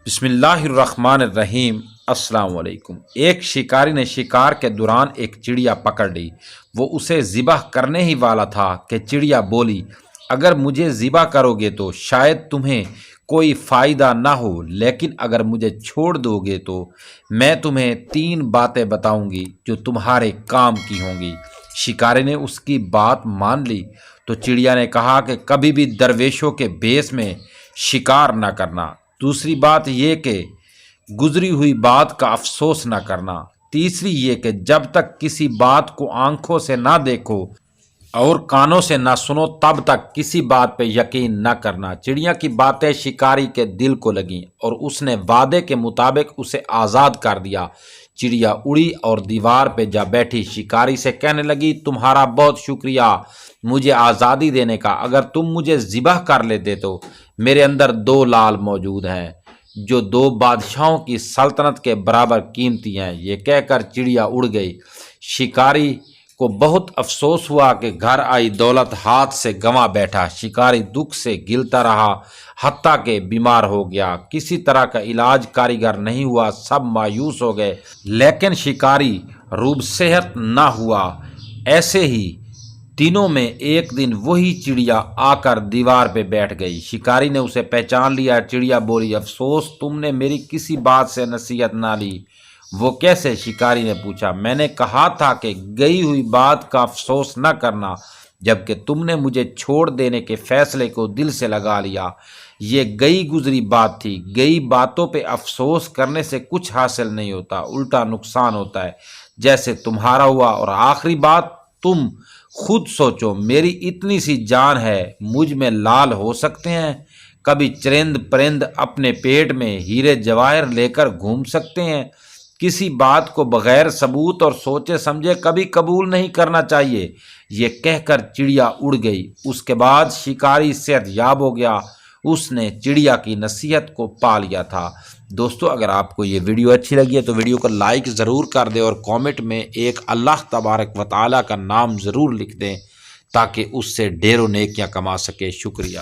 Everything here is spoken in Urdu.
بسم اللہ الرحمن الرحیم۔ السلام علیکم۔ ایک شکاری نے شکار کے دوران ایک چڑیا پکڑ لی۔ وہ اسے ذبح کرنے ہی والا تھا کہ چڑیا بولی، اگر مجھے ذبح کرو گے تو شاید تمہیں کوئی فائدہ نہ ہو، لیکن اگر مجھے چھوڑ دو گے تو میں تمہیں 3 باتیں بتاؤں گی جو تمہارے کام کی ہوں گی۔ شکاری نے اس کی بات مان لی تو چڑیا نے کہا کہ کبھی بھی درویشوں کے بھیس میں شکار نہ کرنا۔ دوسری بات یہ کہ گزری ہوئی بات کا افسوس نہ کرنا۔ تیسری یہ کہ جب تک کسی بات کو آنکھوں سے نہ دیکھو اور کانوں سے نہ سنو تب تک کسی بات پہ یقین نہ کرنا۔ چڑیا کی باتیں شکاری کے دل کو لگیں اور اس نے وعدے کے مطابق اسے آزاد کر دیا۔ چڑیا اڑی اور دیوار پہ جا بیٹھی۔ شکاری سے کہنے لگی، تمہارا بہت شکریہ مجھے آزادی دینے کا۔ اگر تم مجھے ذبح کر لیتے تو میرے اندر 2 لال موجود ہیں جو 2 بادشاہوں کی سلطنت کے برابر قیمتی ہیں۔ یہ کہہ کر چڑیا اڑ گئی۔ شکاری کو بہت افسوس ہوا کہ گھر آئی دولت ہاتھ سے گنوا بیٹھا۔ شکاری دکھ سے گلتا رہا حتیٰ کہ بیمار ہو گیا۔ کسی طرح کا علاج کارگر نہیں ہوا، سب مایوس ہو گئے، لیکن شکاری روب صحت نہ ہوا۔ ایسے ہی دنوں میں ایک دن وہی چڑیا آ کر دیوار پہ بیٹھ گئی۔ شکاری نے اسے پہچان لیا۔ چڑیا بولی، افسوس تم نے میری کسی بات سے نصیحت نہ لی۔ وہ کیسے؟ شکاری نے پوچھا۔ میں نے کہا تھا کہ گئی ہوئی بات کا افسوس نہ کرنا، جبکہ تم نے مجھے چھوڑ دینے کے فیصلے کو دل سے لگا لیا۔ یہ گئی گزری بات تھی۔ گئی باتوں پہ افسوس کرنے سے کچھ حاصل نہیں ہوتا، الٹا نقصان ہوتا ہے، جیسے تمہارا ہوا۔ اور آخری بات، تم خود سوچو، میری اتنی سی جان ہے، مجھ میں لال ہو سکتے ہیں؟ کبھی چرند پرند اپنے پیٹ میں ہیرے جواہر لے کر گھوم سکتے ہیں؟ کسی بات کو بغیر ثبوت اور سوچے سمجھے کبھی قبول نہیں کرنا چاہیے۔ یہ کہہ کر چڑیا اڑ گئی۔ اس کے بعد شکاری صحت یاب ہو گیا۔ اس نے چڑیا کی نصیحت کو پا لیا تھا۔ دوستو، اگر آپ کو یہ ویڈیو اچھی لگی ہے تو ویڈیو کو لائک ضرور کر دیں اور کامنٹ میں ایک اللہ تبارک و تعالیٰ کا نام ضرور لکھ دیں تاکہ اس سے ڈھیروں نیکیاں کما سکے۔ شکریہ۔